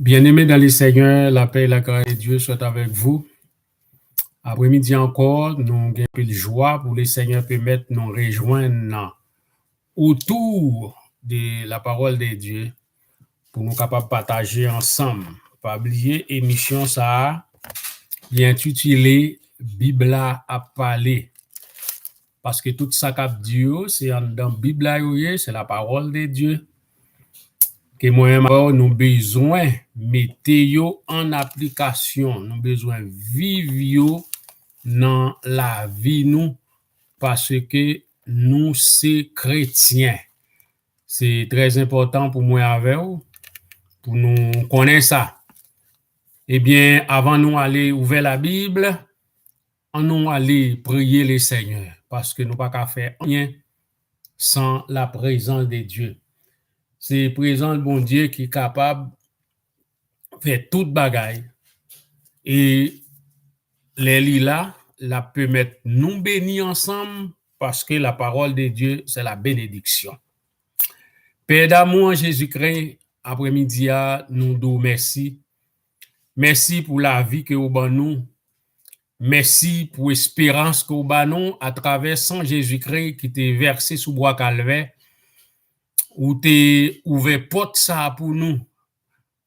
Bien-aimés dans les Seigneurs, la paix et la grâce de Dieu soient avec vous. Après-midi encore, nous avons un de joie pour les Seigneurs permettre de nous rejoindre autour de la parole de Dieu pour nous capables de partager ensemble. Pas oublier, émission ça bien intitulée Bible à parler. Parce que tout ça qu'a dit, c'est dans la Bible, c'est la parole de Dieu. Que moi-même, nous avons besoin de mettre en application, nous avons besoin de vivre dans la vie, nous, parce que nous sommes chrétiens. C'est très important pour moi avec vous, pour nous connaître ça. Eh bien, avant nous aller ouvrir la Bible, on nous aller prier le Seigneur, parce que nous ne pouvons pas faire rien sans la présence de Dieu. C'est le présent de bon Dieu qui est capable de faire toute bagaille. Et les lilas, la peut mettre nous bénis ensemble parce que la parole de Dieu, c'est la bénédiction. Père d'amour en Jésus-Christ, après-midi, nous disons merci. Merci pour la vie que vous avez nous. Merci pour l'espérance que vous avez nous à travers sang Jésus-Christ qui t'est versé sous bois calvaire. Ou t'es ouvert porte ça pour nous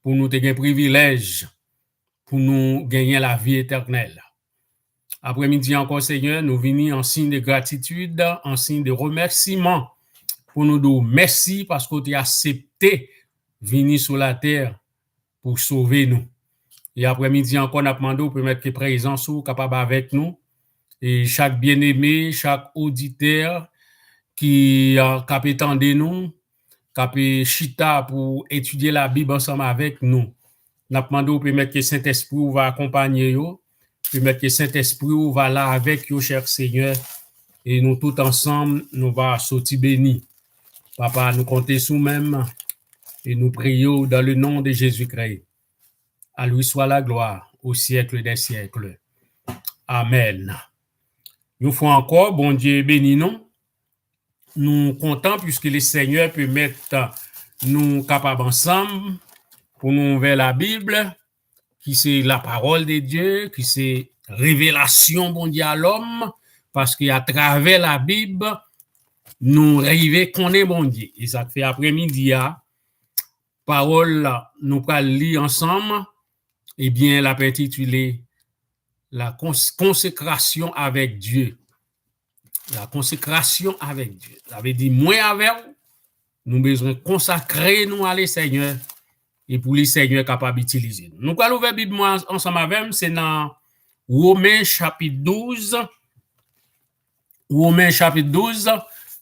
te gagner privilège, pour nous gagner la vie éternelle. Après-midi encore, Seigneur, nous venons en signe de gratitude, en signe de remerciement, pour nous dire merci parce que tu as accepté venir sur la terre pour sauver nous. Et après-midi encore, nous demandons pour mettre présence capable avec nous. Et chaque bien-aimé, chaque auditeur qui attend de nous, qui chita pour étudier la Bible ensemble avec nous. Nous demandons pour mettre que Saint-Esprit va accompagner nous. Permettre que Saint-Esprit va là avec vous, cher Seigneur, et nous tous ensemble, nous va sortir bénis. Papa, nous comptons sur nous-mêmes et nous prions dans le nom de Jésus-Christ. À lui soit la gloire au siècle des siècles. Amen. Une fois encore, bon Dieu bénis nous. Nous comptons puisque le Seigneur peut mettre nous capables ensemble pour nous ouvrir la Bible, qui c'est la parole de Dieu, qui c'est révélation bon Dieu à l'homme, parce qu'à travers la Bible, nous arrivons qu'on est bon Dieu. Et ça fait après-midi, parole, nous allons lire ensemble, eh bien, la intitulée la consécration avec Dieu. La consécration avec Dieu. Ça veut dire, moi avec vous, nous besoin consacrer nous à le Seigneur et pour les Seigneur capable d'utiliser. Nous allons ouvrir la Bible ensemble avec nous, c'est dans Romains chapitre 12. Romains chapitre 12,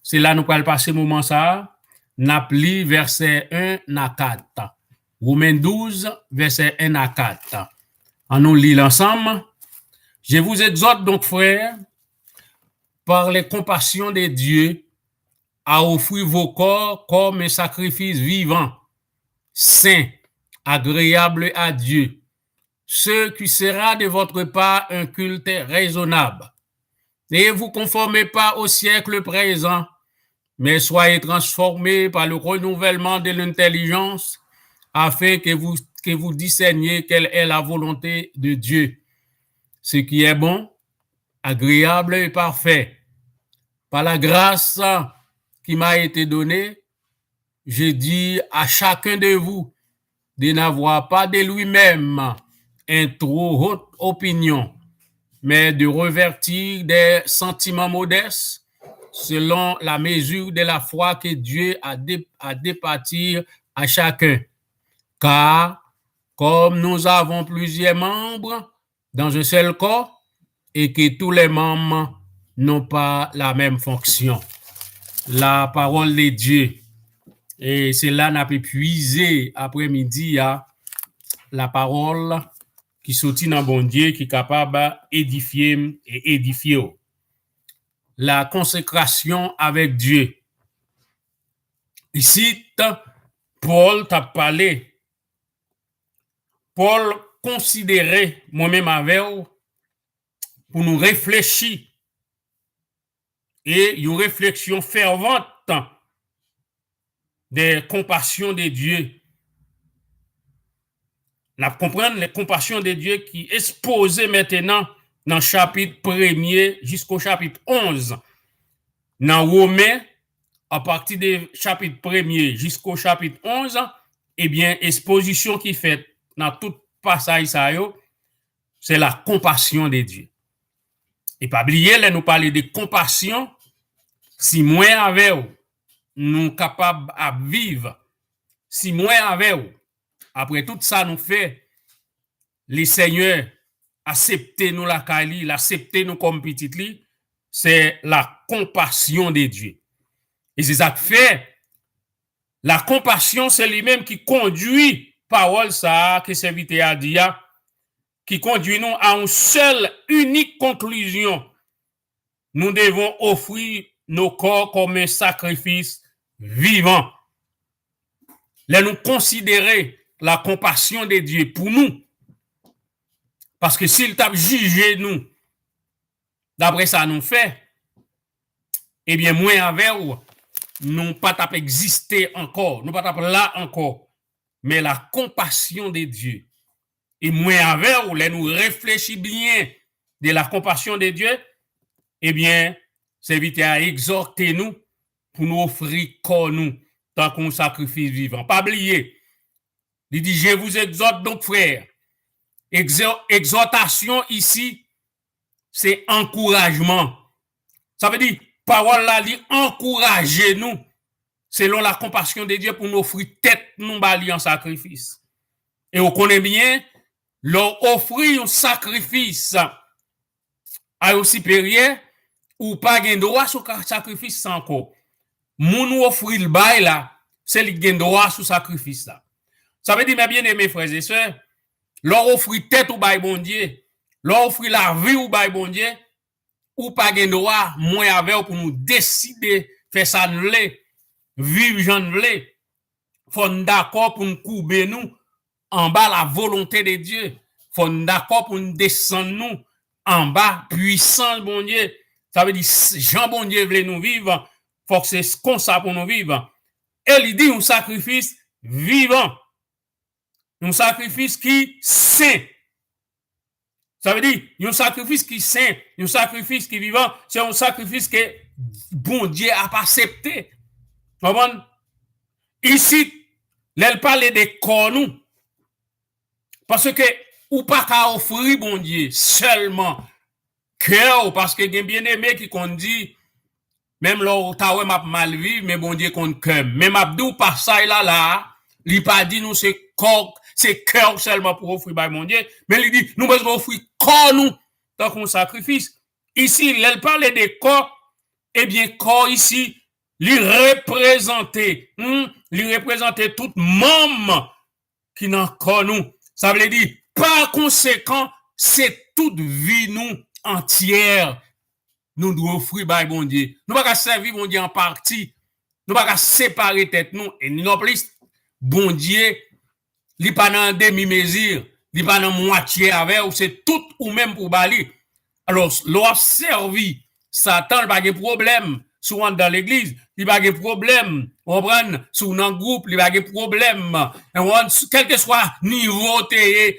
c'est là nous allons passer moment ça. N'appli verset 1 à 4. Romains 12, verset 1 à 4. En nous lit ensemble. Je vous exhorte donc, frères, par les compassions de Dieu, à offrir vos corps comme un sacrifice vivant, saint, agréable à Dieu, ce qui sera de votre part un culte raisonnable. Ne vous conformez pas au siècle présent, mais soyez transformés par le renouvellement de l'intelligence, afin que vous discerniez quelle est la volonté de Dieu, ce qui est bon, agréable et parfait. Par la grâce qui m'a été donnée, je dis à chacun de vous de n'avoir pas de lui-même une trop haute opinion, mais de revertir des sentiments modestes selon la mesure de la foi que Dieu a départir à chacun. Car, comme nous avons plusieurs membres dans un seul corps, et que tous les membres n'ont pas la même fonction. La parole de Dieu. Et c'est là qu'on a pu puiser après-midi la parole qui sortit dans bon Dieu, qui est capable d'édifier et édifier. La consécration avec Dieu. Ici, Paul t'a parlé. Paul considérait moi-même avec vous pour nous réfléchir et une réflexion fervente des compassions de Dieu On comprendre les compassions de Dieu qui est exposée maintenant dans le chapitre 1er jusqu'au chapitre 11. Dans Romains, à partir du chapitre 1er jusqu'au chapitre 11, eh bien, exposition qui fait dans tout passage, c'est la compassion de Dieu. Et pas oublier, là, nous parler de compassion, si moi avec vous, nous capables à vivre, si moi avec vous, après tout ça nous fait, les seigneurs accepter nous la Kali, l'accepter nous comme petit, c'est la compassion de Dieu. Et c'est ça que fait, la compassion, c'est lui-même qui conduit, parole ça, que serviteur a dit, qui conduit nous à une seule, unique conclusion. Nous devons offrir nos corps comme un sacrifice vivant. Là, nous considérer la compassion de Dieu pour nous. Parce que s'il t'a jugé nous, d'après ça nous fait, eh bien, moins avec nous pas t'a exister encore, nous pas t'a là encore. Mais la compassion de Dieu. Et moins avec ou là, nous réfléchissons bien de la compassion de Dieu, eh bien, c'est vite à exhorter nous pour nous offrir corps nous tant qu'on sacrifice vivant. Pas oublier. Il dit, je vous exhorte donc, frères. Exhortation ici, c'est encouragement. Ça veut dire, parole là, dit encourager nous selon la compassion de Dieu pour nous offrir tête nous bali en sacrifice. Et on connaît bien, leur offrir un sacrifice à un supérieur ou pas gain droit sur sacrifice sans encore. Moun offrir le bail là, c'est le gain droit sur sacrifice là. Ça veut dire, mes bien-aimés frères et sœurs, leur offrir tête ou bail bon Dieu, leur offrir la vie ou bail bon Dieu, ou pas gain droit, moins avec pour nous décider faire ça nous voulons, vivre j'en voulons. Faut d'accord pour nous couper nous en bas la volonté de Dieu. Faut d'accord pour nous descendre nous en bas puissant bon Dieu. Ça veut dire Jean bon Dieu veut nous vivre, faut que c'est comme ça pour nous vivre. Et il dit un sacrifice vivant. Un sacrifice qui saint. Ça veut dire, un sacrifice qui saint, un sacrifice qui vivant, c'est un sacrifice que bon Dieu a pas accepté. Ici, elle parle des corps nous. Parce que, ou pas qu'à offrir bon Dieu seulement cœur, parce que bien aimé qui qu'on dit, même là, t'as m'a mal vivre, mais bon Dieu qu'on cœur. Même Abdou pas ça là, il pas dit nous c'est corps, c'est cœur seulement pour offrir par mon Dieu, mais il dit nous besoin offrir corps nous tant qu'on sacrifice. Ici, elle parle des corps, eh bien corps ici, il représenter tout membre qui n'a corps nous. Ça veut dire par conséquent, c'est toute vie nous entière. Nous devons offrir par bon Dieu. Nous ne pouvons pas servir bon Dieu en partie. Nous ne pouvons pas séparer tête nous. Et non plus, bon Dieu, il n'est pas dans demi-mesure, il n'est pas dans moitié avec, c'est tout ou même pour Bali. Alors, l'on servi, Satan, il n'y a pas de problème, souvent dans l'église, il n'y a pas de problème, on prend, sous un groupe, il n'y a pas de problème, quel que soit niveau,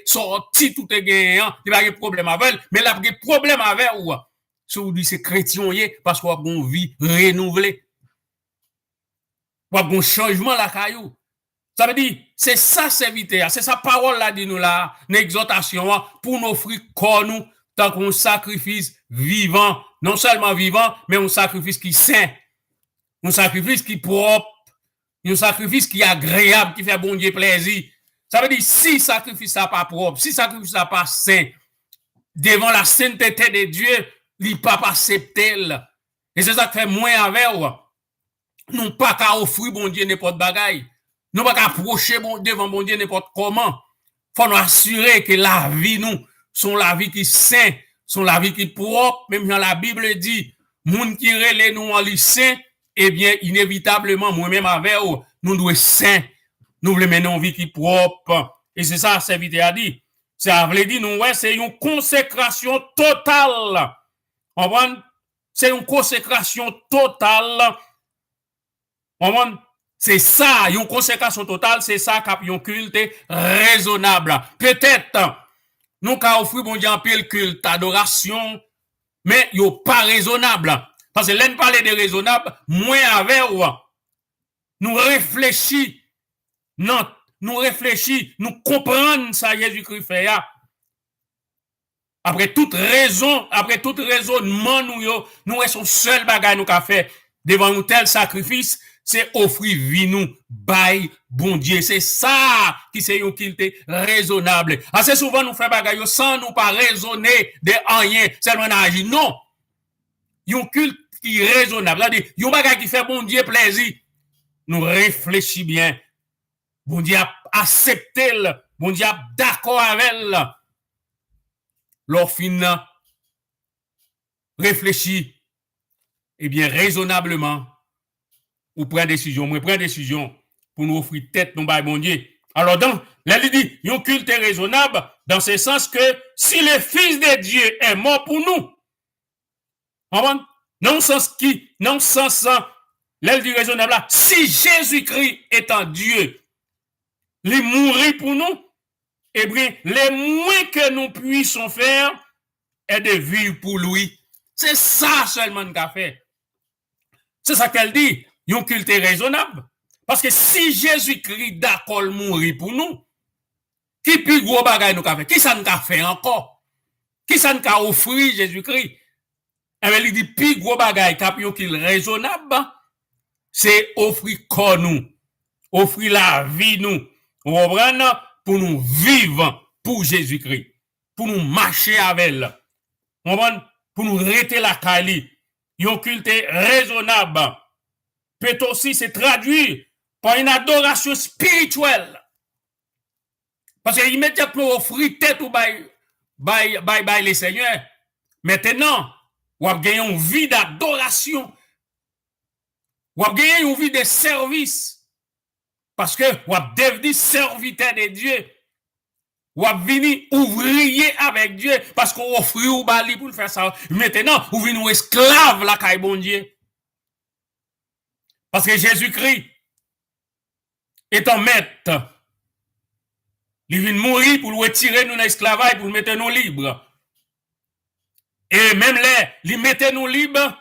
sorti, tout est gagnant, il n'y a pas de problème avec, mais il y a des problèmes avec, si vous dites c'est chrétien, parce qu'on a une vie renouvelée. On a un changement la caillou. Ça veut dire, c'est ça serviteur, c'est sa parole là, dit nous là, une exhortation pour nous offrir corps nous, tant qu'on sacrifice vivant, non seulement vivant, mais un sacrifice qui saint, un sacrifice qui propre, un sacrifice qui agréable, qui fait bon Dieu plaisir. Ça veut dire, si sacrifice n'est pas propre, si sacrifice n'est pas saint, devant la sainteté de Dieu, il pas accepter. Et c'est ça que fait moins avec nous pas qu'à offrir bon Dieu n'importe bagaille. Nous pas qu'à approcher devant bon Dieu n'importe comment. Faut nous assurer que la vie nous sont la vie qui saint, sont la vie qui propre. Même dans la Bible dit, moun qui relè nous en li saint, eh bien inévitablement moi-même avec nous devons saint. Nous voulons mener une vie qui propre. Et c'est ça serviteur a dit. Ça veut dire nous c'est une consécration totale. C'est une consécration totale. C'est ça, une consécration totale, c'est ça qu'a un culte raisonnable. Peut-être, nous avons offert bon Dieu un pile culte, adoration, mais il pas raisonnable. Parce que l'un parler de raisonnable, moins avec nous réfléchissons, non, nous réfléchissons, nous comprenons ça Jésus-Christ fait. Après toute raison, après tout raisonnement, nous sommes seul bagage nous qu'a fait devant un tel sacrifice, c'est offrir vie nous, bail, bon Dieu. C'est ça qui c'est un culte raisonnable. Assez souvent, nous faisons bagage sans nous pas raisonner de rien, seulement agir. Non. Un culte qui est raisonnable. C'est-à-dire, un bagage qui fait bon Dieu plaisir. Nous réfléchissons bien. Bon Dieu a accepté, bon Dieu a d'accord avec elle. L'orphin réfléchit, eh bien, raisonnablement, ou prend décision, moi prend décision pour nous offrir tête, nous bon Dieu. Alors, il dit, un culte est raisonnable, dans ce sens que si le Fils de Dieu est mort pour nous, non sens dit raisonnable là, si Jésus-Christ étant Dieu, il mourit pour nous, eh bien, le moins que nous puissions faire est de vivre pour lui. C'est ça seulement qu'a fait. C'est ça qu'elle dit. Un culte raisonnable. Parce que si Jésus-Christ d'accord mourir pour nous, qui plus gros bagage nous qu'a fait? Qui ça nous a fait encore? Qui ça nous a offert Jésus-Christ? Eh bien, il dit, plus gros bagage qu'a un culte raisonnable, c'est offrir corps nous, offrir la vie nous. On comprend? Pour nous vivre pour Jésus-Christ, pour nous marcher avec elle, pour nous rester la Kali. Un culte raisonnable peut aussi se traduire par une adoration spirituelle. Parce que immédiatement offrir tête ou by les seigneurs, maintenant, on a gagné une vie d'adoration, on a gagné une vie de service. Parce que vous avez devenu serviteur de Dieu. Vous avez venu ouvrier avec Dieu. Parce qu'on offre au bali pour faire ça. Maintenant, vous venez esclave la caille bon Dieu. Parce que Jésus-Christ est un maître. Il vient mourir pour nous retirer nous l'esclavage, pour nous mettre nous libres. Et même là, il mettre nous libres,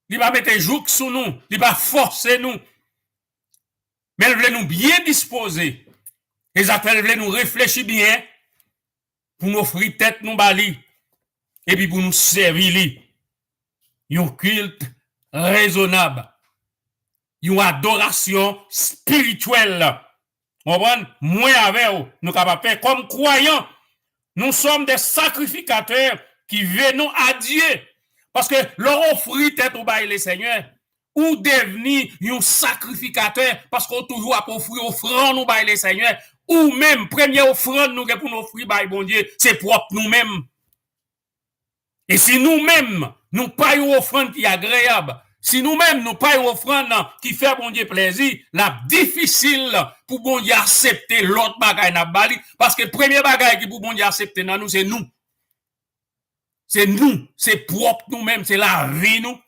il va mettre joug sur nous, il va forcer nous. Mais elle voulait nous bien disposer. Les appels voulaient nous réfléchir bien pour nous offrir tête nous bali et puis pour nous servir. Un culte raisonnable. Une adoration spirituelle. On va moins avec nous, nous capables faire comme croyants. Nous sommes des sacrificateurs qui venons à Dieu. Parce que leur offrir tête au bail les seigneurs. Ou devenir un sacrificateur parce qu'on toujours a offrir offrande nous bail les seigneurs ou même première offrande nous pour nous offrir bail bon Dieu c'est propre nous-mêmes et si nous-mêmes nous pas une offrande qui est agréable si nous-mêmes nous pas une offrande qui fait bon Dieu plaisir la difficile pour bon Dieu accepter l'autre bagaille n'a bali parce que premier bagaille qui pour bon Dieu accepter dans nous c'est c'est propre nous-mêmes c'est la vie nous.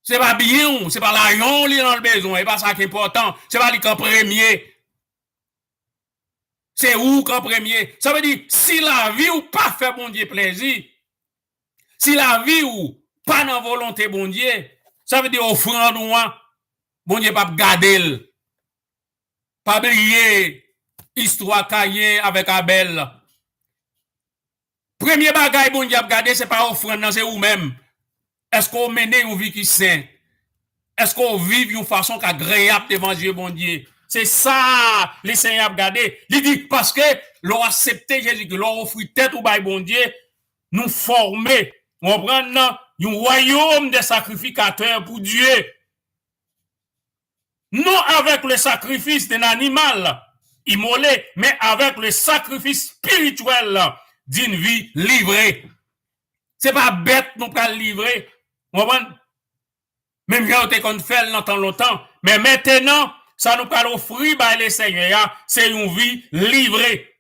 C'est pas bien, c'est pas l'argent qui est dans le besoin, c'est pas ça qui est important, c'est pas lui qu'en premier. C'est où qu'en premier. Ça veut dire, si la vie ou pas fait bon Dieu plaisir, si la vie ou pas dans volonté bon Dieu, ça veut dire offrande ou bon Dieu pas garder, pas briller, histoire cahier avec Abel. Premier bagage bon Dieu a garder, c'est pas offrande, c'est vous-même. Est-ce qu'on mène une vie qui sainte? Est-ce qu'on vit d'une façon agréable devant Dieu, bon Dieu? C'est ça, les Seigneurs regardez. Il dit, parce que l'on accepté Jésus, que l'on offre tête au bail, bon Dieu, nous former, on prend un royaume de sacrificateurs pour Dieu. Non avec le sacrifice d'un animal immolé, mais avec le sacrifice spirituel d'une vie livrée. C'est pas bête, nous pas livrer. Même quand on fait longtemps, mais maintenant, ça nous parle offrir par les seigneurs, c'est une vie livrée.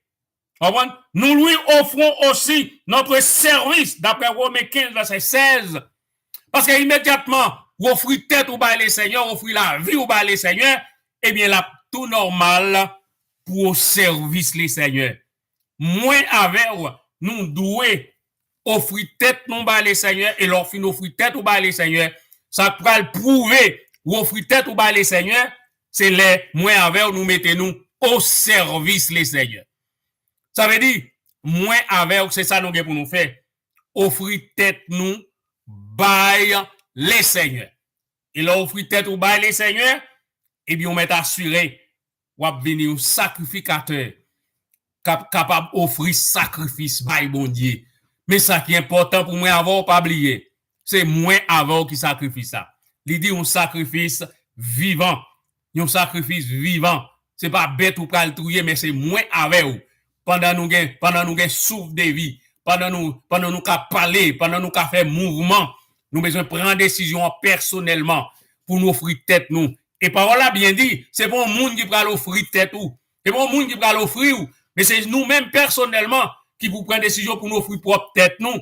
Nous lui offrons aussi notre service, d'après Romains 15, verset 16. Parce qu'immédiatement, offrir tête ou bail les seigneurs, offrir la vie ou bail les seigneurs, eh bien, là, tout normal pour service les seigneurs. Moins avec, nous devons offrir tête nous bail les seigneurs et leur fin offrir tête ou bail les seigneurs. Ça peut le prouver ou offrir tête ou bail les seigneurs, c'est les moins avec nous mettez nous au service les seigneurs. Ça veut dire, moins avec, c'est ça nous pour nous faire. Offrir tête nous bail les seigneurs. Et là, offrir tête ou bail les seigneurs, et bien, on met assuré, ou va venir un sacrificateur capable d'offrir sacrifice bail bon Dieu. Mais ça qui est important pour moi avoir pas oublier, c'est moi avant qui sacrifie ça. Il dit un sacrifice vivant. Un sacrifice vivant. C'est pas bête ou pas le trouiller, mais c'est moi avec vous. Pendant nous souffle de vie, pendant nous qu'à parler, pendant nous qu'à faire mouvement, nous besoin prendre décision personnellement pour nous offrir tête nous. Et parole là bien dit, c'est bon monde qui va l'offrir tête ou. C'est bon monde qui va l'offrir ou. Mais c'est nous-mêmes personnellement qui vous prendre décision pour nous offrir propre tête nous.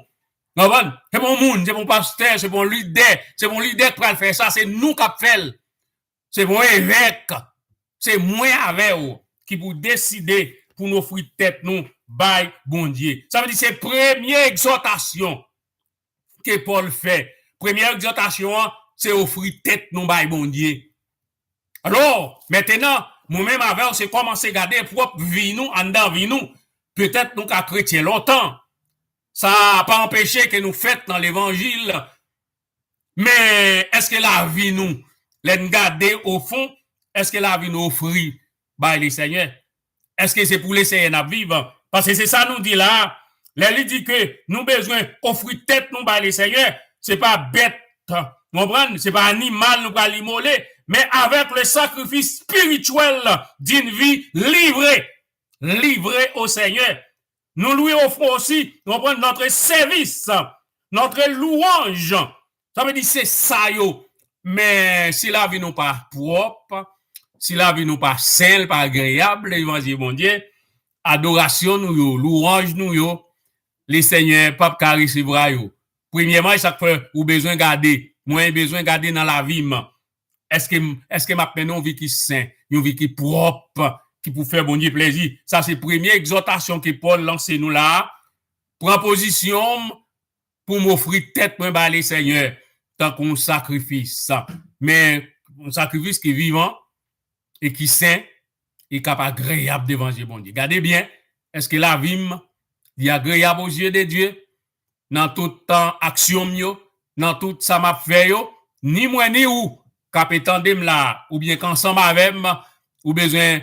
C'est bon monde, c'est bon pasteur, c'est bon leader qui va le faire ça, c'est nous qui fait. C'est bon évêque. C'est moi avec vous qui vous décider pour nous offrir tête nous, by bon Dieu. Ça veut dire c'est première exhortation que Paul fait. Première exhortation, c'est offrir tête nous, by bon Dieu. Alors, maintenant, nous-mêmes avec, c'est commencer à garder propre vie nous, en dedans vie nous. Peut-être nous qu'à chrétien longtemps. Ça n'a pas empêché que nous faites dans l'évangile. Mais est-ce que la vie nous, les garder au fond, est-ce que la vie nous offre by les seigneurs? Est-ce que c'est pour les seigneurs à vivre? Parce que c'est ça nous dit là. Les dit que nous besoin offrir tête nous by les seigneurs. C'est pas bête. Vous comprenez? C'est pas animal nous pas l'immoler. Mais avec le sacrifice spirituel d'une vie livrée au Seigneur. Nous lui offrons aussi, nous prenons notre service, notre louange. Ça veut dire c'est ça yo. Mais si la vie nous pas propre, si la vie nous pas saine, pas agréable, l'évangile bon Dieu, adoration nous yo, louange nous yo, les seigneurs pas qu'à recevoir yo. Premièrement, chaque fois ou besoin garder, moins besoin garder dans la vie. Est-ce que maintenant on vit qui saint, une vie qui propre, qui pour faire bon Dieu plaisir. Ça c'est première exhortation que Paul lance nous là. Prends position pour m'offrir tête moi par les seigneurs tant qu'on sacrifice. Mais un sacrifice qui est vivant et qui saint et capable agréable devant Dieu bon Dieu. Regardez bien, est-ce que la vie est agréable aux yeux de Dieu dans tout temps action mio, dans tout ça m'a fait yo, ni moi ni ou capétan dem là ou bien qu'ensemble avec ou besoin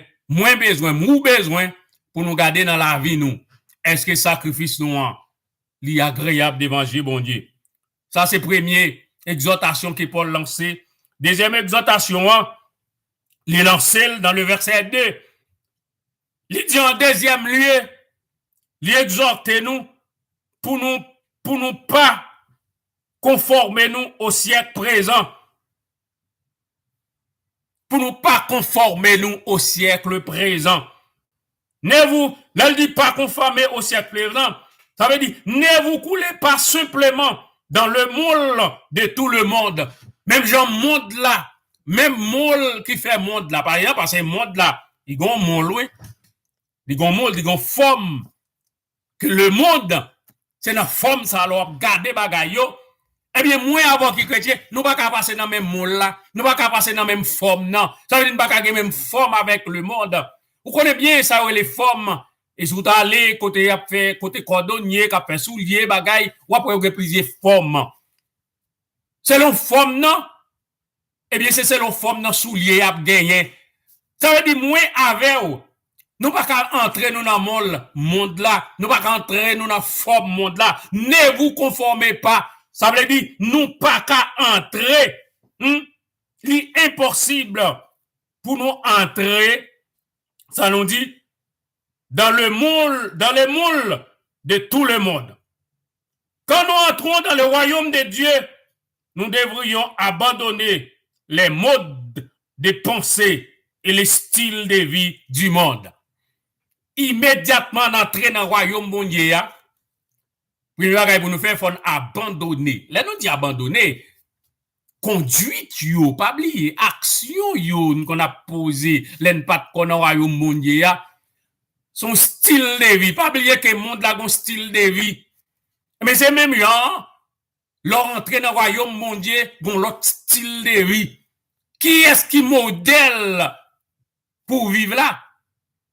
pour nous garder dans la vie nous. Est-ce que sacrifice nous li agréable devant Dieu bon Dieu? Ça c'est première exhortation que Paul lancé. Deuxième exhortation, il est lancé dans le verset 2. Il dit en deuxième lieu, il exhorte nous pour nous pas conformer nous au siècle présent. Pour nous pas conformer nous au siècle présent. Ne vous, là, il dit pas conformer au siècle présent. Ça veut dire, ne vous coulez pas simplement dans le moule de tout le monde. Même genre monde là, même moule qui fait monde là. Par exemple, parce que monde là, il y a un moule, oui. Il y a un moule, il y a une forme. Que le monde, c'est une forme, ça, alors, garder bagaille. Eh bien, moi, avant qui chrétien, nous pas qu'à passer dans le même moule là, nous pas qu'à passer dans la même forme, non. Ça veut dire nous pas qu'à la même forme avec le monde. Vous connaissez bien ça, les formes. Et si vous allez côté cordonnier, qui a fait soulier, bagaille, ou après, vous avez plusieurs formes. Selon forme, non? Eh bien, c'est selon forme, non, soulier, à gagner. Ça veut dire, moi, avec vous, nous pas qu'à entrer nous dans le monde là, nous pas qu'à entrer nous dans la forme monde là. Ne vous conformez pas. Ça veut dire, nous pas qu'à entrer. Il est impossible pour nous entrer, ça nous dit, dans les moules de tout le monde. Quand nous entrons dans le royaume de Dieu, nous devrions abandonner les modes de pensée et les styles de vie du monde. Immédiatement entrer dans le royaume de Dieu, première chose pour nous faire, il faut abandonner. Là, nous dit abandonner. conduite yo, pas oublier action yo qu'on a posé, l'en pas qu'on a royaume monde ya, son style de vie, pas oublier que monde là un style de vie. Mais c'est même genre leur entrer dans le royaume mondial, bon l'autre style de vie. Qui est-ce qui modèle pour vivre là?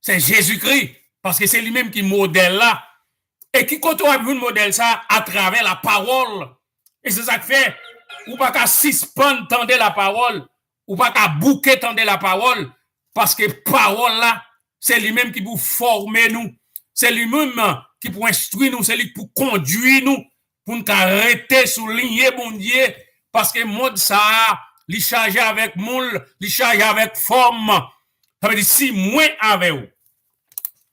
C'est Jésus-Christ, parce que c'est lui-même qui modèle là. Et qui quand on a vu le modèle ça à travers la parole. Et c'est ça que fait, ou pas qu'à suspendre tendre la parole, ou pas qu'à bouquer tendre la parole, parce que parole là, c'est lui-même qui vous former nous. C'est lui-même qui pour instruire nous, c'est lui pour conduire nous, pour nous arrêter sous ligne, bon Dieu, parce que monde ça, li chargé avec moule, li chargé avec forme. Ça veut dire si moins avec vous,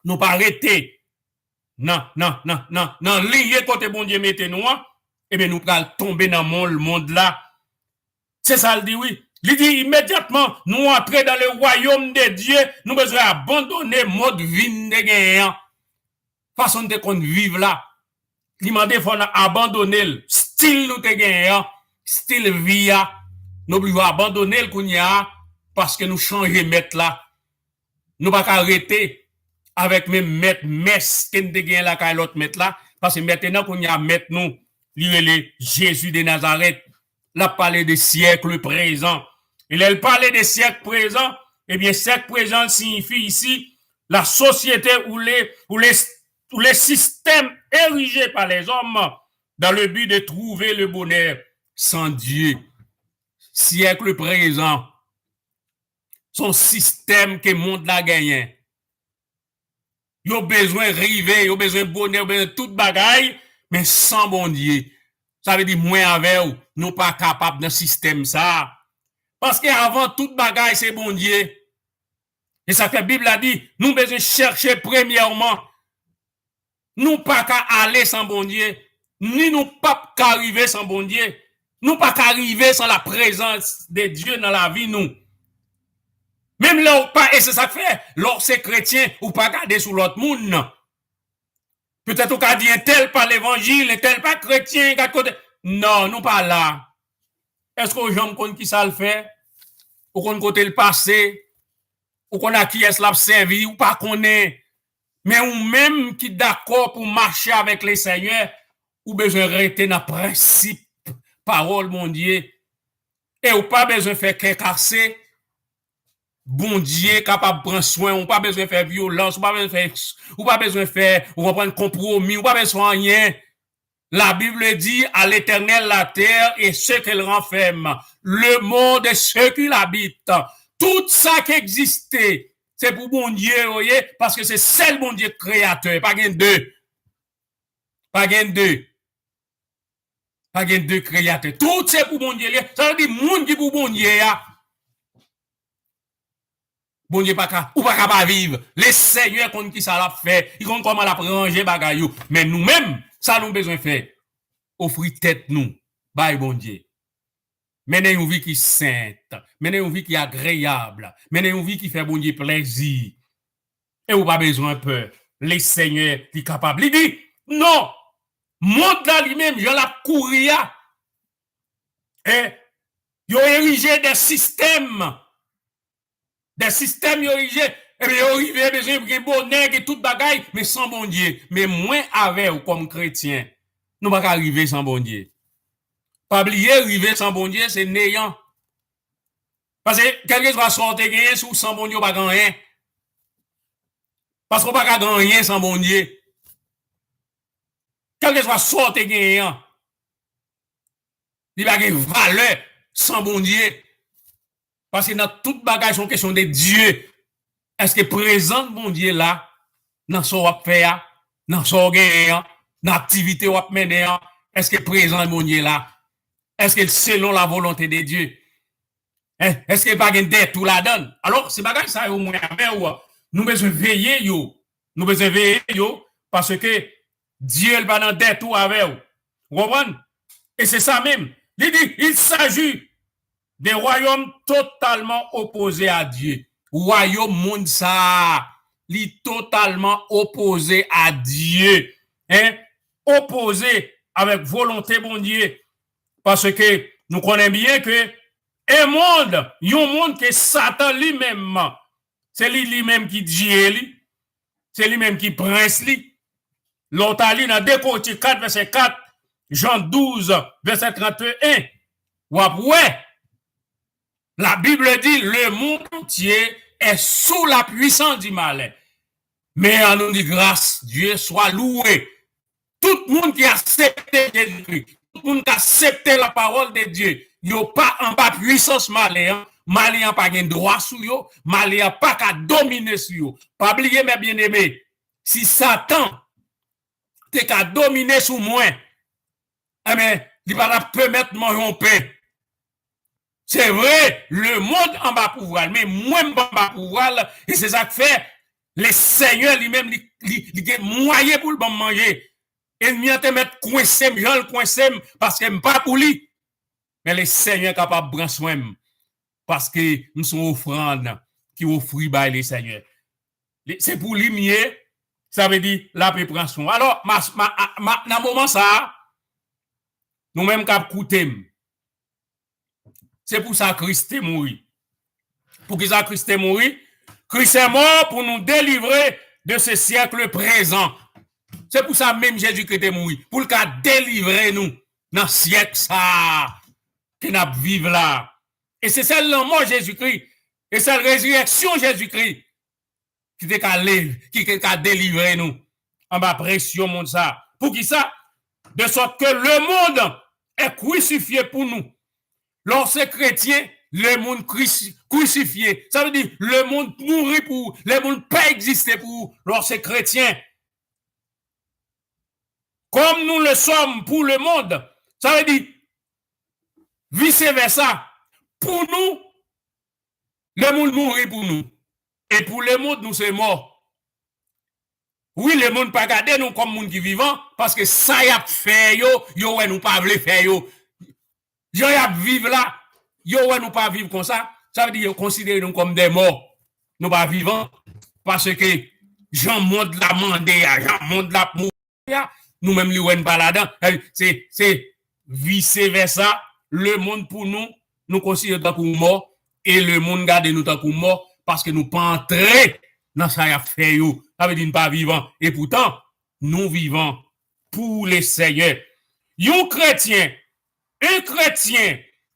nous pas arrêter. Non, ligne côté bon Dieu mettez nous, eh bien nous allons tomber dans le monde là. C'est ça le dit oui. Il dit immédiatement, nous entrer dans le royaume de Dieu, nous besoin abandonner mode vie de gagnant. Façon de qu'on vive là. Il m'a dit faut abandonner le style nous te gagnant, style vie. Nous devons abandonner le kounya parce que nous changer mettre là. Nous pas arrêter avec même mettre messe qui te gagne là quand l'autre mettre là parce que maintenant kounya mettre nous lui Jésus de Nazareth. L'a parlé des siècles présents. Il a parlé des siècles présents. Eh bien, siècle présent signifie ici la société où les systèmes érigés par les hommes dans le but de trouver le bonheur sans Dieu. Siècle présent. Son système que le monde l'a gagné. Il a besoin de river, il a besoin de bonheur, il a besoin de toute bagaille, mais sans bon Dieu. Ça veut dire, moins avec vous, nous pas capables d'un système ça. Parce qu'avant toute bagaille, c'est bon Dieu. Et ça que la Bible a dit, nous devons chercher premièrement. Nous pas qu'à aller sans bon Dieu. Ni nous pas qu'à arriver sans bon Dieu. Nous pas qu'à arriver sans la présence de Dieu dans la vie, nous. Même là, ou pas, et c'est ça que fait, lorsque chrétien, ou pas garder sous l'autre monde. Peut-être qu'on a dit un tel par l'évangile, un tel pas chrétien, non, nous pas là. Est-ce que les gens connaissent qui ça le fait? Ou qu'on côté le passé? Ou qu'on a qui est-ce l'a servi? Ou pas qu'on est? Mais ou même qui d'accord pour marcher avec les seigneurs, ou besoin de rester dans le principe, parole, mon Dieu. Et ou pas besoin de faire casser. Bon Dieu capable de prendre soin, ou pas besoin de faire violence, ou pas besoin de faire, ou reprendre compromis, ou pas besoin de rien. La Bible dit à l'Éternel la terre et ce qu'elle renferme, le monde et ceux qui l'habitent. Tout ça qui existait, c'est pour bon Dieu, vous voyez, parce que c'est seul bon Dieu créateur, pas gain deux. Pas gain deux. Pas gain deux créateurs. Tout c'est pour bon Dieu. Ça veut dire monde qui pour bon Dieu. Bon Dieu pas ou pas vivre. Les seigneurs contre qui ça l'a fait, ils comptent comment la ranger bagayou. Mais nous-mêmes, ça nous besoin faire. Offrir tête nous. Bye bon Dieu. Mener une vie qui est sainte, mener une vie qui est agréable, mener une vie qui fait bon Dieu plaisir. Et ou pas besoin de peur. Les seigneurs qui sont capables. Il dit, non, monte là lui-même, je la courir. Et ils ont érigé des systèmes érigés. Et bien, ils ont arrivé, besoin de bonheur et toute bagaille, mais sans bon Dieu. Mais moins avec ou comme chrétien, nous ne pouvons pas arriver sans bon Dieu. Pas oublier, arriver sans bon Dieu, c'est néant. Parce que quelque chose va sortir gagner sous sans bon Dieu, pas rien. Parce qu'on ne peut pas gagner sans bon Dieu. Quelque chose va sortir gagnant. Il n'y a pas de valeur sans bon Dieu. Parce que dans toute bagage, c'est une question de Dieu. Est-ce que présent bon Dieu là, dans ce qu'on fait, dans ce qu'on gagne, dans l'activité qu'on mener, est-ce que présent bon Dieu là? Est-ce que selon la volonté de Dieu? Est-ce qu'il n'y a pas de dette tout la donne? Alors, c'est bagage ça, au moins, nous besoin veiller, yo. Nous besoin veiller, yo, parce que Dieu va dans dette tout avec vous. Vous comprenez? Et c'est ça même. Il s'agit des royaumes totalement opposés à Dieu. Royaume monde ça, li totalement opposé à Dieu. Opposé avec volonté bon Dieu. Parce que nous connaissons bien que un monde que Satan lui-même, c'est lui-même qui dit, c'est lui-même qui prince lui. L'autre ali dans 2 Corinthiens 4, verset 4, Jean 12, verset 31. Ouais, la Bible dit le monde entier est sous la puissance du mal. Mais on nous dit grâce, Dieu soit loué. Tout le monde qui a accepté Jésus-Christ, tout le monde qui a accepté la parole de Dieu, il n'y a pas en bas puissance malin. Malin n'a pas de droit sur eux, malin n'a pas qu'à dominer sur eux. Pas oublier, mes bien-aimés, si Satan t'es qu'à dominer sur moi, eh bien, il va pas permettre de manger en paix. C'est vrai, le monde en bas pouvoir, mais moi en bas pouvoir, et c'est ça que fait, le Seigneur lui-même, il est moyen pour le bon manger. Et il te mettre coincé, je le coincé, parce que je ne pas pour lui. Mais le Seigneur est capable de prendre soin, parce que nous sommes offrandes qui offrent par le Seigneur. C'est pour lui mieux, ça veut dire la paix prend soin. Alors, dans le moment ça, nous-mêmes qui écoutons, c'est pour ça que Christ est mort. Pour que ça Christ est mort, Christ est mort pour nous délivrer de ce siècle présent. C'est pour ça même Jésus-Christ est mort. Pour qu'il délivrer nous dans ce siècle ça, que nous vivons là. Et c'est celle la mort Jésus-Christ. Et c'est la résurrection Jésus-Christ qui a délivré nous. En bas pression monde ça. Pour qui ça? De sorte que le monde est crucifié pour nous. Lorsque chrétien, le monde crucifié. Ça veut dire le monde mourit pour, le monde pas exister pour lorsque chrétien. Comme nous le sommes pour le monde, ça veut dire vice-versa. Pour nous, le monde mourit pour nous. Et pour le monde, nous sommes morts. Oui, le monde pas garder nous comme monde qui vivant, parce que ça y a fait yo ouais nous pas voulu faire yo y a vivre là, yo ouais nous pas vivre comme ça, ça veut dire considérer nous comme des morts, nous pas vivants, parce que Jean monde la mandé, Jean monde la mourir, nous même lui ouais pas là-dedans, c'est vice versa, le monde pour nous, nous considérons tant comme mort, et le monde garde nous tant comme mort, parce que nous pas entrer dans ça y a fait yo. Ça veut dire pas vivant. Et pourtant, nous vivons pour les Seigneur. Un chrétien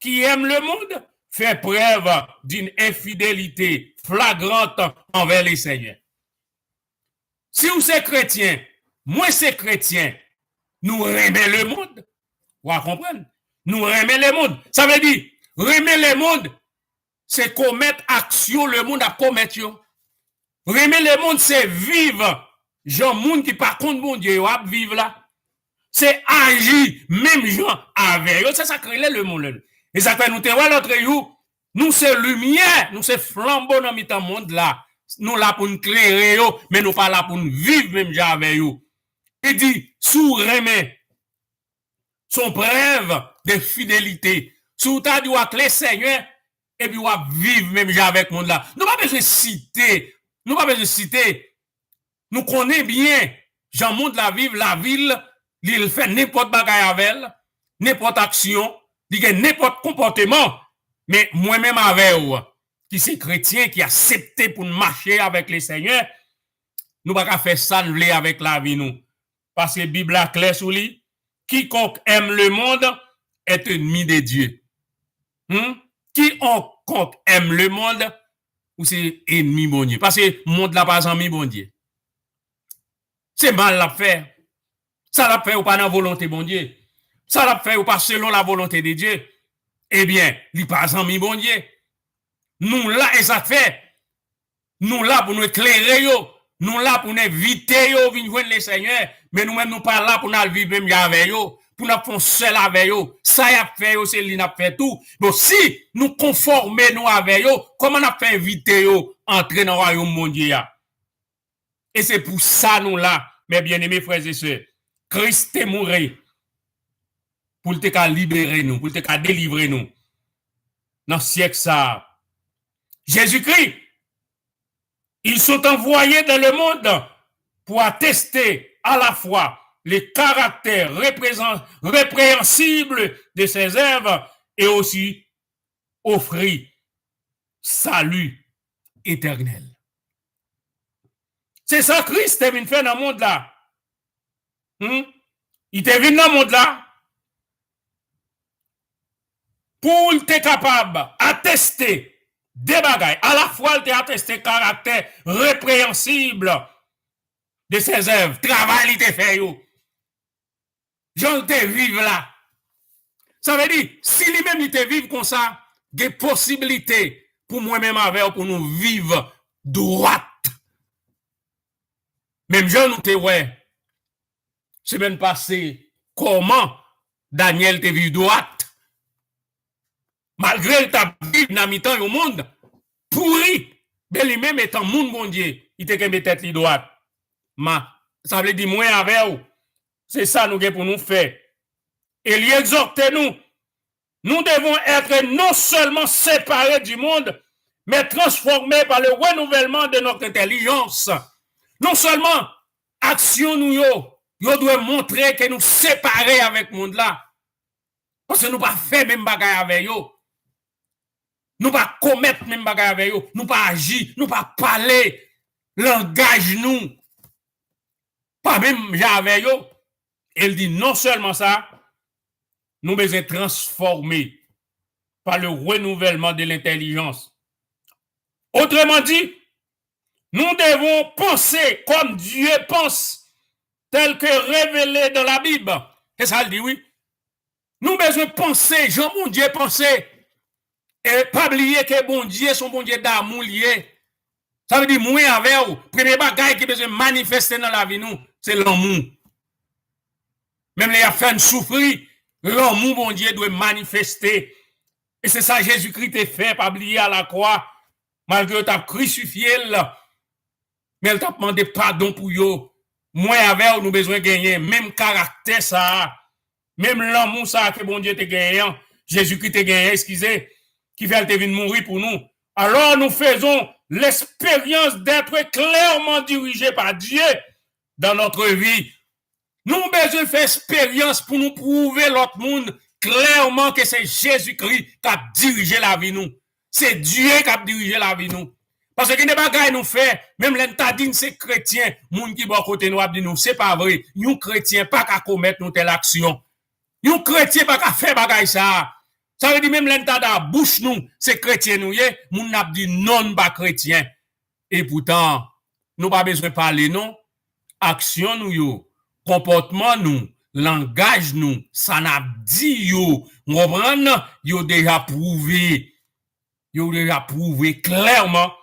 qui aime le monde fait preuve d'une infidélité flagrante envers les Seigneurs. Si vous êtes chrétien, moi c'est chrétien, nous aimons le monde. Vous comprenez? Nous aimons le monde. Ça veut dire, aimer le monde, c'est commettre action, le monde a commettre. Aimer le monde, c'est vivre. Genre, monde qui par contre, bon Dieu, va vivre là. C'est agir, même gens avec. C'est ça crée le monde. Et ça fait nous te voir l'autre jour. Nous, c'est lumière, nous, c'est flambeau dans le monde là. Nous là pour nous clairer, mais nous pas là pour nous vivre même avec eux. Il dit, sous remet son preuve de fidélité. Sous ta dit, avec les seigneurs, et puis, on va vivre même avec le monde là. Nous pas besoin de citer. Nous pas besoin de citer. Nous connaissons bien. Jean monde la ville, il fait n'importe bagaille avec elle, n'importe action, il a n'importe comportement. Mais moi-même avec vous, qui c'est chrétien, qui accepté pour marcher avec les seigneurs, nous pas faire ça avec la vie nous. Parce que la Bible est claire sur lui. Quiconque aime le monde est ennemi de Dieu. Quiconque aime le monde, ou c'est ennemi bon Dieu. Parce que le monde n'a pas ennemi bon Dieu. C'est mal la faire. Ça l'a fait ou pas dans la volonté bon Dieu. Ça l'a fait ou pas selon la volonté de Dieu. Eh bien, il n'est pas ennemi bon Dieu. Nous là, et ça fait. Nous là pour nous éclairer, nous là pour nous éviter, venir les seigneurs. Mais nous-mêmes, nous pas là pour nous vivre même avec eux. Pour nous faire seul avec eux. Ça y a fait, c'est lui n'a fait tout. Mais si nous conformons nous avec eux, comment on a fait inviter eux entrer dans le royaume mondial? Et c'est pour ça nous là, mes bien-aimés frères et sœurs, Christ est mort pour te libérer nous, pour te délivrer nous. Dans ce siècle ça, Jésus-Christ, ils sont envoyés dans le monde pour attester à la fois les caractères répréhensibles de ses œuvres et aussi offrir salut éternel. C'est ça Christ est venu faire dans le monde là. Il est venu dans le monde là pour être capable d'attester des bagailles. À la fois, il a attesté le caractère répréhensible de ses œuvres. Travail, il a fait. Jean te vive là. Ça veut dire, si lui-même il te vive comme ça, il y a des possibilités pour moi-même avec pour nous vivre droite. Même Jean nous te ouais. Semaine passée, comment Daniel te vive droite? Malgré le t'a vivre dans mi-temps au monde, pourri, mais lui-même étant monde bon Dieu, il te qu'à tête li droite. Ça veut dire moi avec vous. C'est ça nous pour nous faire. Et lui exhorter nous. Nous devons être non seulement séparés du monde, mais transformés par le renouvellement de notre intelligence. Non seulement action nous yo doit montrer que nous séparés avec le monde là. Parce que nous pas faire même bagaille avec yo. Nous pas commettre même bagaille avec yo, nous pas agir, nous pas parler langage nous. Pas même avec yo. Elle dit non seulement ça, nous besoin transformer par le renouvellement de l'intelligence. Autrement dit, nous devons penser comme Dieu pense, tel que révélé dans la Bible. Et ça le dit, oui. Nous besoin penser, Jean mon Dieu penser, et pas oublier que bon Dieu, son bon Dieu d'amour lié. Ça veut dire, moi avec vous, premier bagage qui besoin manifester dans la vie, nous, c'est l'amour. Même les affaires souffrir, l'amour, bon Dieu, doit manifester. Et c'est ça Jésus-Christ a fait, pas oublier à la croix, malgré que tu as crucifié, mais il t'a demandé pardon pour eux. Moi, avec nous besoin de gagner, même caractère ça, même l'amour ça que bon Dieu t'a gagné, Jésus-Christ t'a gagné, excusez, qui fait te venir mourir pour nous. Alors nous faisons l'expérience d'être clairement dirigés par Dieu dans notre vie. Nous avons besoin de faire expérience pour nous prouver l'autre monde clairement que c'est Jésus-Christ qui a dirigé la vie nous. C'est Dieu qui a dirigé la vie nous. Parce que les bagages nous fait, même les tadines, c'est chrétiens, moun qui bon côté nous a dit nous, c'est pas vrai. Nous chrétiens pas qu'à commettre nous telle action. Nous chrétiens pas qu'à faire bagage ça. Ça veut dire même les tada bouche nous, c'est chrétien nous, moun n'a dit non pas chrétien. Et pourtant, nous pas besoin de parler non, action nous yo, comportement nous, langage nous, ça n'a dit yo, yo déjà prouvé clairement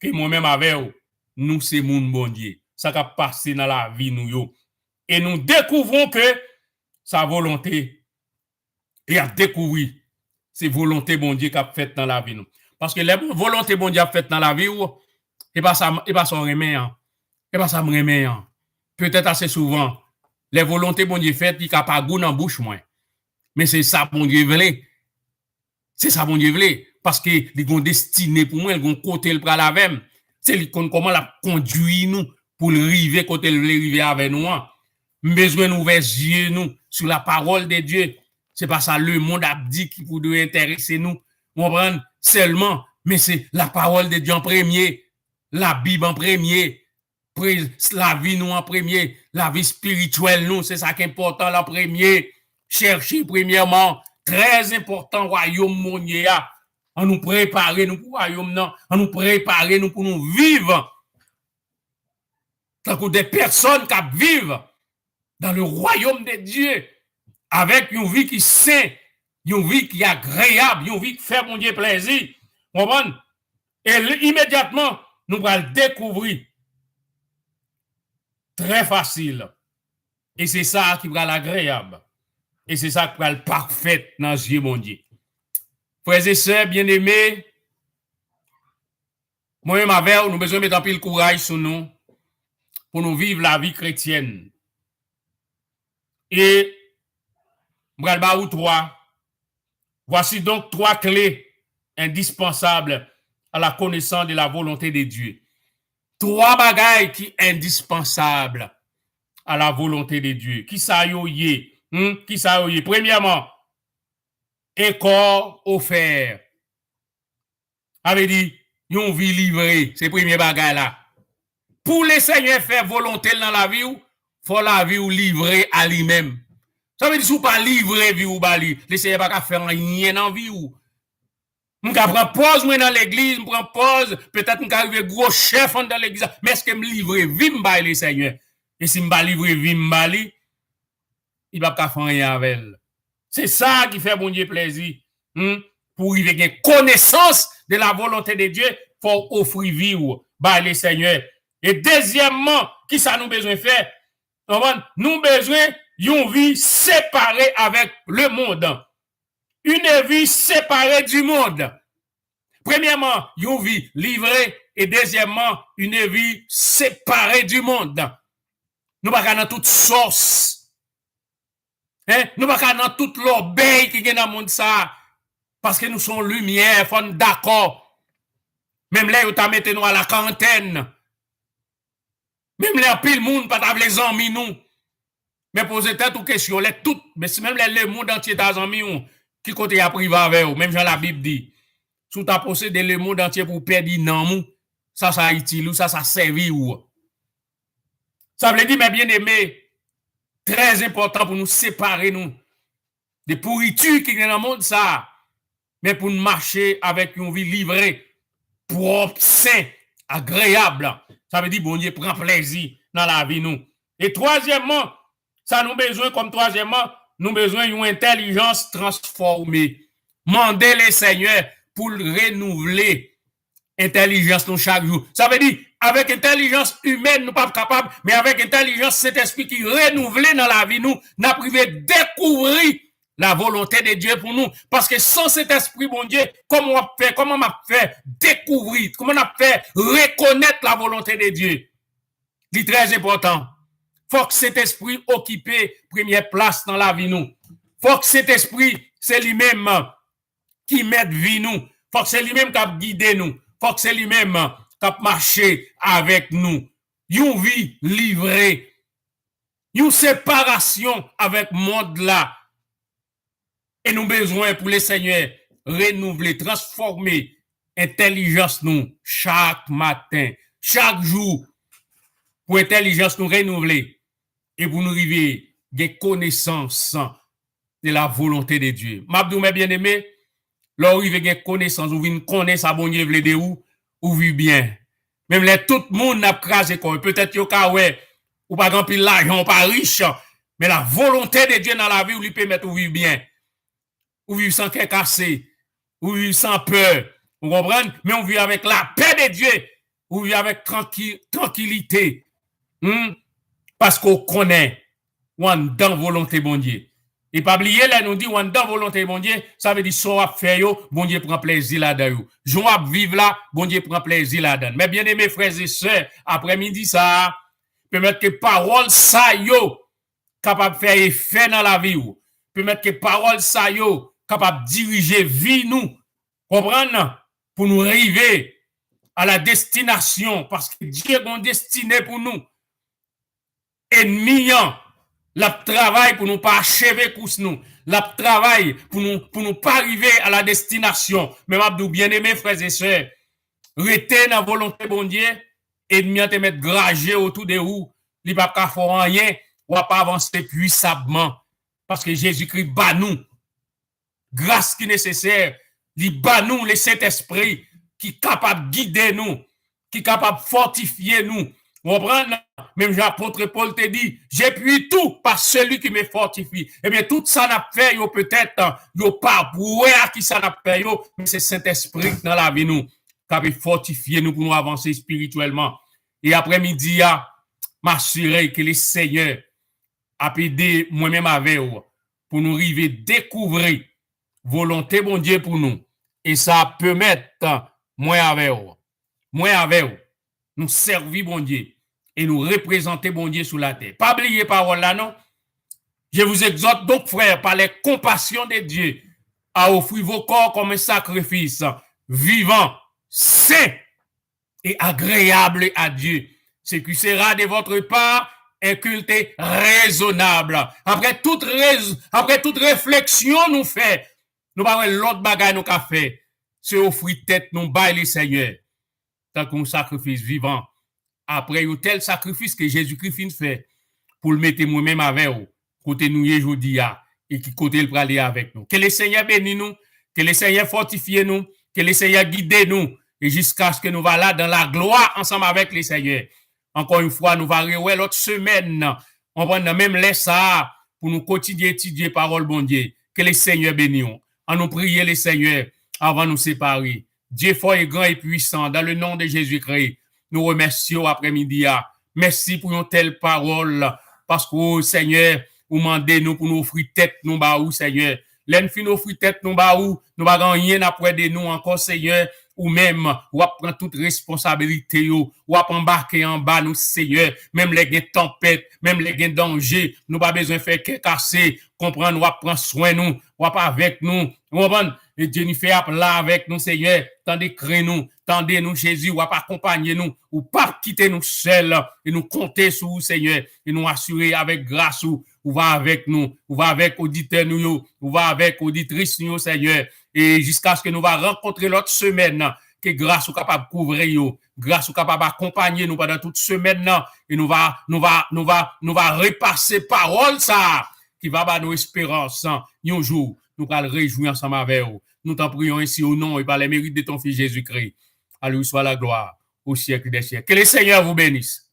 que moi-même avec vous, nous c'est moun bon Dieu. Ça a passé dans la vie nous yo. Et nous découvrons que sa volonté et à découvrir c'est volonté bon Dieu qui a fait dans la vie nous. Parce que la volonté bon Dieu a fait dans la vie et pas ça et pas son remède. Et pas ça me remède. Peut-être assez souvent les volontés bon Dieu fait, il n'y a pas goût dans bouche moi. Mais c'est ça bon Dieu voulait. C'est ça bon Dieu voulait parce que ils ont destiné pour moi, ils ont côté le pral avec. C'est comment la conduit nous pour arriver côté le arriver avec nous. Besoin d'ouvrir les yeux nous sur la parole de Dieu. C'est pas ça le monde a dit qui pourrait intéresser nous. On prend seulement mais c'est la parole de Dieu en premier, la Bible en premier. La vie nous en premier, la vie spirituelle nous, c'est ça qui est important en premier. Chercher premièrement, très important, royaume mondial, en nous préparer nous pour royaume non, en nous préparer nous pour nous vivre. Tant que des personnes qui vivent dans le royaume de Dieu, avec une vie qui est saine, une vie qui est agréable, une vie qui fait mon Dieu plaisir. Comprenez? Et immédiatement, nous allons découvrir très facile. Et c'est ça qui va l'agréable. Et c'est ça qui va le parfait dans les yeux, mon Dieu. Frères et sœurs, bien-aimés, moi-même avec nous besoin de mettre un peu le courage sur nous pour nous vivre la vie chrétienne. Et voici donc 3 clés indispensables à la connaissance de la volonté de Dieu. 3 bagailles qui sont indispensables à la volonté de Dieu. Qui ça y est? Qui ça y est? Premièrement, et corps offert. Avait dit, yon vie livrée, c'est premier bagage là. Pour le Seigneur faire volonté dans la vie, faut la vie ou livrer à lui-même. Ça veut dire, si vous pas livrer vie ou bali, le Seigneur pas faire rien dans la vie ou. Je prends pause moi dans l'église, je prends pause, peut-être que arrive gros chef dans l'église, mais est-ce que me livrer vie m'bali le Seigneur? Et si me livrer vie m'bali, il va pas faire rien avec elle. C'est ça qui fait bon Dieu plaisir. Pour arriver à une connaissance de la volonté de Dieu, faut offrir vie par le Seigneur. Et deuxièmement, qui ça nous besoin faire? Nous besoin d'une vie séparée avec le monde. Une vie séparée du monde. Premièrement, une vie livrée et deuxièmement, une vie séparée du monde. Nous pas dans toute sauce. Nous pas dans toute l'obéi qui est dans le monde ça. Parce que nous sommes lumière, faut d'accord. Même là, vous t'as mis nous à la quarantaine. Même là, pile monde, pas d'avoir les amis nous. Mais posez tête aux questions, les toutes, mais même le monde entier t'a amis qui côté a privé avec vous, même Jean la Bible dit. Si tu as possédé le monde entier pour perdre non, ça a utile, ça servi ou. Ça veut dire, mes bien-aimés, très important pour nous séparer nous des pourritures qui sont dans le monde, ça. Mais pour nous marcher avec une vie livrée, propre, sain, agréable. Ça veut dire, bon Dieu prend plaisir dans la vie, nous. Et troisièmement, ça nous besoin, comme troisièmement, nous besoin d'une intelligence transformée. Mandez le Seigneur pour renouveler l'intelligence nous chaque jour. Ça veut dire, avec intelligence humaine, nous ne sommes pas capables, mais avec intelligence, cet esprit qui renouvelle dans la vie, nous n'a privé découvrir la volonté de Dieu pour nous. Parce que sans cet esprit, bon Dieu, comment on a fait découvrir, comment on a fait reconnaître la volonté de Dieu. C'est très important. Faut que cet esprit occupe première place dans la vie nous. Faut que cet esprit, c'est lui-même qui met vie nous. Faut que c'est lui-même qui a guidé nous. Faut que c'est lui-même qui a marché avec nous. Une vie livrée. Une séparation avec le monde là. Et nous besoin pour le Seigneur renouveler, transformer intelligence nous chaque matin, chaque jour. Pour intelligence nous renouveler. Et pour nous arriver des connaissances de la volonté de Dieu. M'abdou, mes bien-aimés, lorsque vous avez connaissance, vous connaissez sa bonne Dieu, ou vivez bien. Même là, tout le monde n'a crasé quoi. Peut-être que ou pas grand pile l'argent, pas riche, mais la volonté de Dieu dans la vie, vous lui permet de vivre bien. Ou vivre sans cœur cassé, ou vivre sans peur. Vous comprenez? Mais on vit avec la paix de Dieu, ou vit avec tranquillité. Parce qu'on connaît, on dans volonté bon Dieu. Et pas oublier là, nous dit, on dans volonté bon Dieu, ça veut dire, so à faire yo, bon Dieu prend plaisir là-dedans. J'on à vivre là, bon Dieu prend plaisir là-dedans. Mais bien aimés frères et sœurs, après-midi ça, permettre que parole ça yo, capable de faire effet dans la vie ou. Permettre que parole ça yo, capable de diriger vie nous. Comprendre? Pour nous arriver à la destination, parce que Dieu a une destinée pour nous. Ennemi, la travail pour nous pas achever course nous, la travail pour nous pas arriver à la destination. Mais m'abdou bien aimé frères et sœurs, restez dans la volonté bon Dieu, ennemi te mettre gragé autour de vous, il pas faire rien, ou pas avancer puissamment parce que Jésus-Christ bat nous grâce qui est nécessaire, il bat nous le Saint-Esprit qui est capable de guider nous, qui est capable de fortifier nous. Vous comprenez? Même l'apôtre Paul te dit, j'appuie tout par celui qui me fortifie. Eh bien, tout ça n'a fait, peut-être, pas pour qui ça n'a fait, mais c'est Saint-Esprit dans la vie nous, qui a fortifié nous pour nous avancer spirituellement. Et après-midi, m'assurer que le Seigneur a aidé moi-même avec vous pour nous arriver découvrir volonté bon Dieu pour nous. Et ça peut mettre moi avec vous. Nous servir bon Dieu et nous représenter bon Dieu sur la terre. Pas oublier parole là, non? Je vous exhorte donc, frères, par les compassions de Dieu, à offrir vos corps comme un sacrifice vivant, saint et agréable à Dieu. Ce qui sera de votre part un culte raisonnable. Après toute réflexion nous fait, Nous pas l'autre bagaille nous qu'a fait. C'est offrir tête nous bail les Seigneur. Tant qu'on sacrifice vivant. Après un tel sacrifice que Jésus-Christ fait pour le mettre moi-même avec vous. Côté nous aujourd'hui et qui côté le praler avec nous. Que le Seigneur bénisse nous, que le Seigneur fortifie nous, que le Seigneur guide nous et jusqu'à ce que nous va là dans la gloire ensemble avec le Seigneur. Encore une fois, nous va revoir l'autre semaine. On va même laisser ça pour nous continuer à étudier parole bon Dieu. Que le Seigneur bénisse nous. En nous prier le Seigneur avant de nous séparer. Dieu fort et grand et puissant, dans le nom de Jésus-Christ, nous remercions après-midi. Merci pour une telle parole, parce que, oh, Seigneur, vous demandez nous pour nous offrir tête, nous, baou, Seigneur. L'enfin nous offrir tête, nous, baou, nous, va rien après de nous encore, Seigneur, ou même, ou prendre toute responsabilité, ou embarquer en bas, nous, Seigneur, même les tempêtes, même les dangers, nous, pas besoin de faire que casser, comprendre, ou prendre soin, nous, ou avec nous, et Jennifer là avec nous, Seigneur, tendez nous, Jésus, ou accompagner nous, ou pas quitter nous seuls, et nous compter sur vous, Seigneur, et nous assurer avec grâce, ou va avec nous, ou va avec auditeurs nous, ou va avec auditrices nous, Seigneur, et jusqu'à ce que nous va rencontrer l'autre semaine, que grâce ou capable de couvrir, grâce ou capable d'accompagner nous pendant toute semaine, et nous va repasser parole ça, qui va ba nos espérances, un jour, nous allons réjouir ensemble avec vous. Nous t'en prions ainsi au nom et par les mérites de ton Fils Jésus-Christ. À lui soit la gloire au siècle des siècles. Que le Seigneur vous bénisse.